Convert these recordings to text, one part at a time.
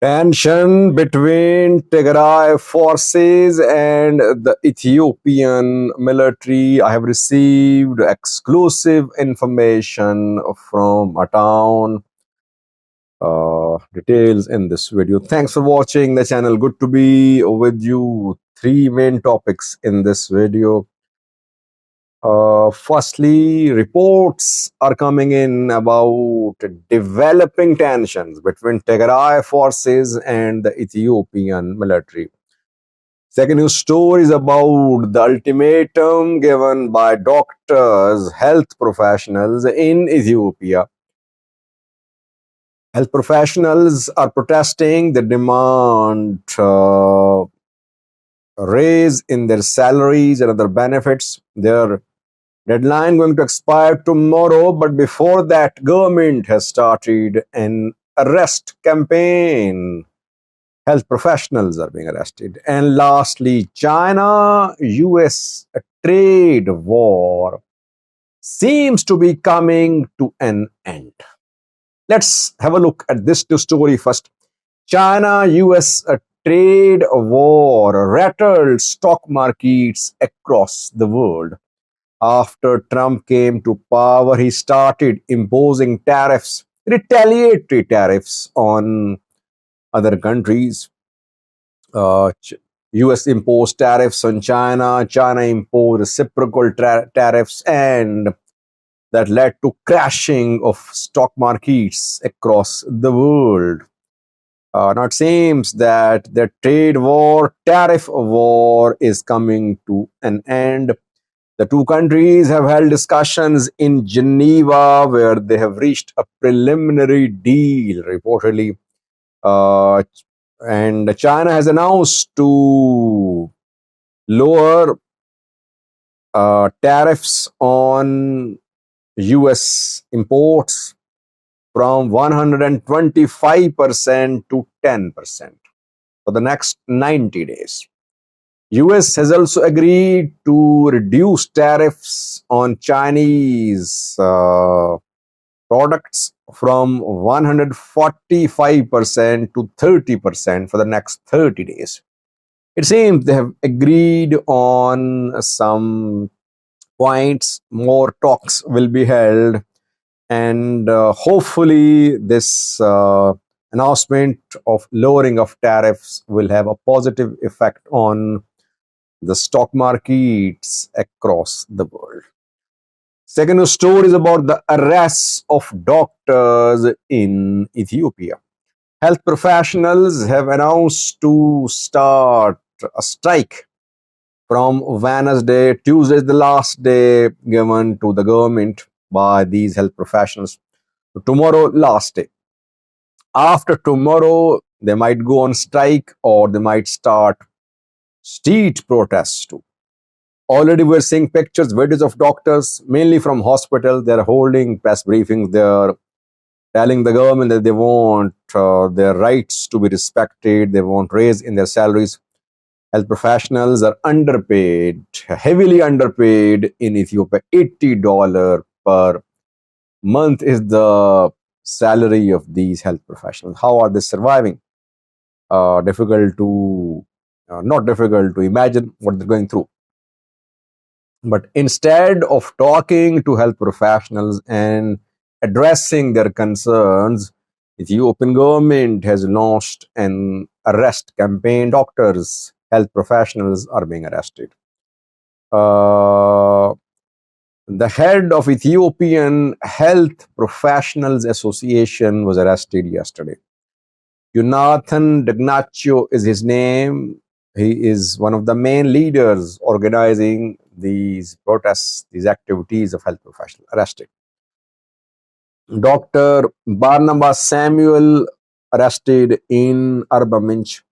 Tension between Tigray forces and the Ethiopian military. I have received exclusive information from a town. Details in this video. Thanks for watching the channel. Good to be with you. Three main topics in this video. Firstly, reports are coming in about developing tensions between Tigray forces and the Ethiopian military. Second news story is about the ultimatum given by doctors, health professionals in Ethiopia. Health professionals are protesting the demand raise in their salaries and other benefits. Their deadline going to expire tomorrow, but before that, government has started an arrest campaign. Health professionals are being arrested. And lastly, China-US trade war seems to be coming to an end. Let's have a look at this two story first. China-US trade war rattled stock markets across the world. After Trump came to power, he started imposing tariffs, retaliatory tariffs on other countries. US imposed tariffs on China, China imposed reciprocal tariffs, and that led to crashing of stock markets across the world. Now it seems that the trade war, tariff war is coming to an end. The two countries have held discussions in Geneva where they have reached a preliminary deal, reportedly. And China has announced to lower tariffs on US imports from 125% to 10% for the next 90 days. US has also agreed to reduce tariffs on Chinese products from 145% to 30% for the next 30 days. It seems they have agreed on some points. More talks will be held, and hopefully this announcement of lowering of tariffs will have a positive effect on the stock markets across the world. Second news story is about the arrests of doctors in Ethiopia. Health professionals have announced to start a strike from Wednesday. Tuesday is the last day given to the government by these health professionals. Tomorrow, last day. After tomorrow, they might go on strike or they might start street protests too. Already we're seeing pictures, videos of doctors, mainly from hospitals. They're holding press briefings. They're telling the government that they want their rights to be respected. They want raise in their salaries. Health professionals are underpaid, heavily underpaid in Ethiopia. $80 per month is the salary of these health professionals. How are they surviving? Not difficult to imagine what they're going through. But instead of talking to health professionals and addressing their concerns, the Ethiopian government has launched an arrest campaign. Doctors, health professionals are being arrested. The head of Ethiopian Health Professionals Association was arrested yesterday. Jonathan Degnacio is his name. He is one of the main leaders organizing these protests, these activities of health professionals, arrested. Dr. Barnabas Samuel arrested in Arbaminch.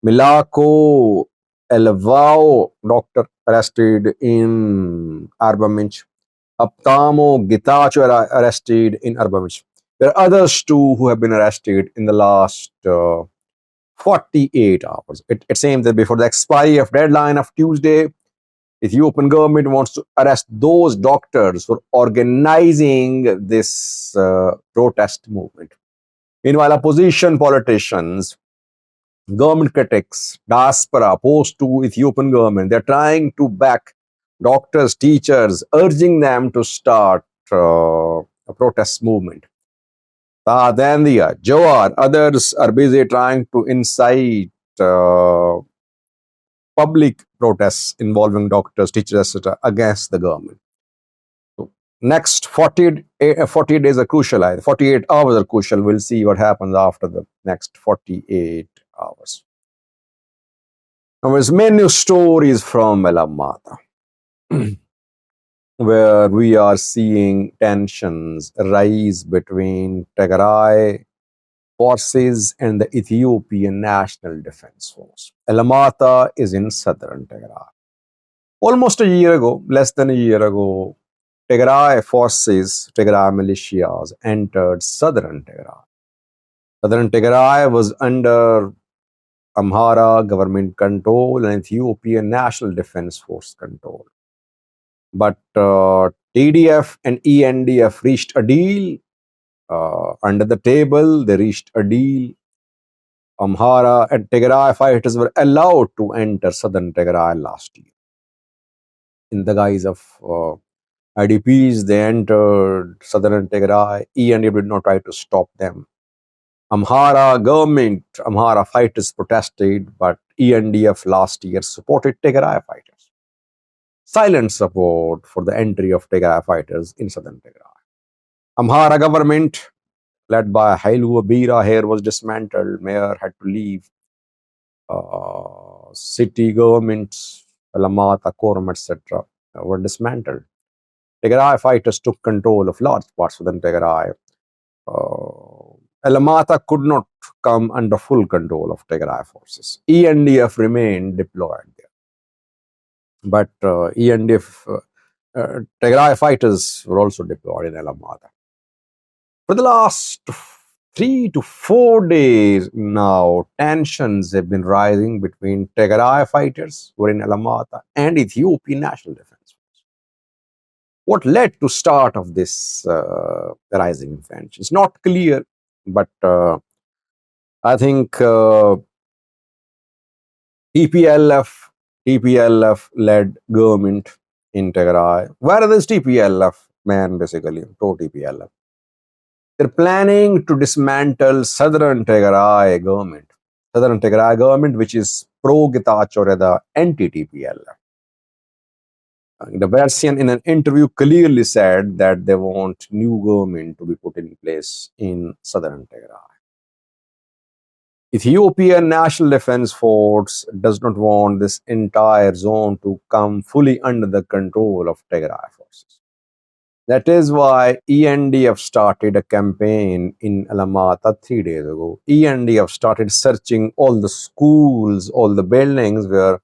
Milako Elvao, doctor, arrested in Arbaminch. Aptamo Gitacho arrested in Arbaminch. There are others too who have been arrested in the last 48 hours. It seems that before the expiry of deadline of Tuesday, Ethiopian government wants to arrest those doctors for organizing this protest movement. Meanwhile, opposition politicians, government critics, diaspora opposed to Ethiopian government, they're trying to back doctors, teachers, urging them to start a protest movement. Tanzania, Jawar, others are busy trying to incite uh, public protests involving doctors, teachers, etc., against the government. So next 40 days are crucial. 48 hours are crucial. We'll see what happens after the next 48 hours. Now, there's many stories from Alamata where we are seeing tensions rise between Tigray forces and the Ethiopian National Defense Force. Alamata is in southern Tigray. Almost a year ago, less than a year ago, Tigray forces, Tigray militias entered southern Tigray. Southern Tigray was under Amhara government control and Ethiopian National Defense Force control. But TDF and ENDF reached a deal under the table. They reached a deal. Amhara and Tigray fighters were allowed to enter southern Tigray last year. In the guise of IDPs, they entered southern Tigray. ENDF did not try to stop them. Amhara fighters protested, but ENDF last year supported Tigray fighters. Silent support for the entry of Tigray fighters in southern Tigray. Amhara government, led by Hailu Abira, here was dismantled. Mayor had to leave. City governments, Alamata, Korum, etc., were dismantled. Tigray fighters took control of large parts of the Tigray. Alamata could not come under full control of Tigray forces. ENDF remained deployed there. But Tigray fighters were also deployed in Alamata. For the last 3 to 4 days now, tensions have been rising between Tigray fighters who are in Alamata and Ethiopian National Defense Force. What led to start of this rising tensions? Not clear, but I think TPLF led government in Tigray. Where is TPLF man basically? Pro TPLF. They're planning to dismantle Southern Tigray government. Southern Tigray government, which is pro-Getachew or the anti-TPLF. The Versian in an interview clearly said that they want new government to be put in place in Southern Tigray. Ethiopian National Defense Force does not want this entire zone to come fully under the control of Tigray forces. That is why ENDF started a campaign in Alamata 3 days ago. ENDF started searching all the schools, all the buildings where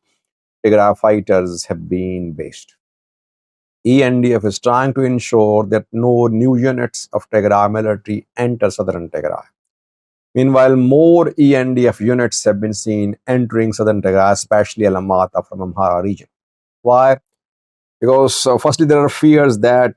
Tigray fighters have been based. ENDF is trying to ensure that no new units of Tigray military enter southern Tigray. Meanwhile, more ENDF units have been seen entering southern Tigray, especially Alamata from Amhara region. Why? Because firstly, there are fears that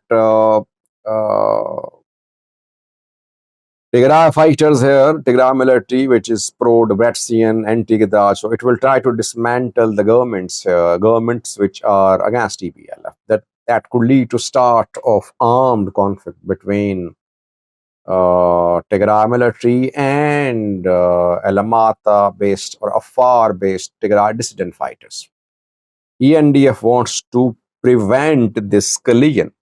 Tigray fighters here, Tigray military, which is pro-Debretsian, anti-Getachew, so it will try to dismantle the governments which are against TPLF. That could lead to start of armed conflict between Tigray military and Alamata-based or Afar-based Tigray dissident fighters. ENDF wants to prevent this collision.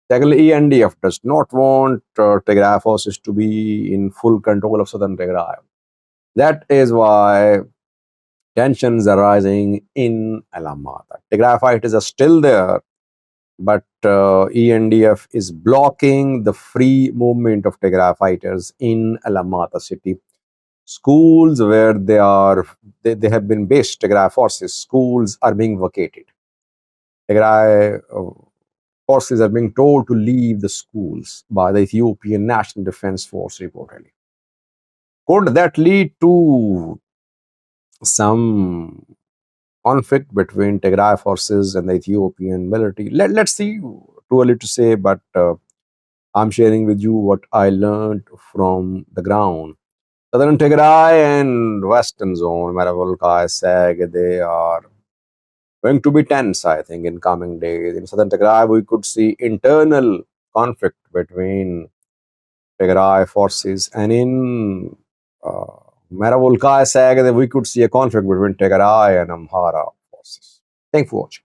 Technically, ENDF does not want Tigray forces to be in full control of southern Tigray. That is why tensions are rising in Alamata. Tigray fighters are still there, but ENDF is blocking the free movement of Tigray fighters in Alamata city. Schools where they have been based, Tigray forces, schools are being vacated. Tigray forces are being told to leave the schools by the Ethiopian National Defense Force reportedly. Could that lead to some conflict between Tigray forces and the Ethiopian military? Let's see. Too early to say, but I'm sharing with you what I learned from the ground. Southern Tigray and Western Zone, Maravolkai, Sag, they are going to be tense, I think, in coming days. In Southern Tigray, we could see internal conflict between Tigray forces, and in Maravolkai, Sag, we could see a conflict between Tigray and Amhara forces. Thanks for watching.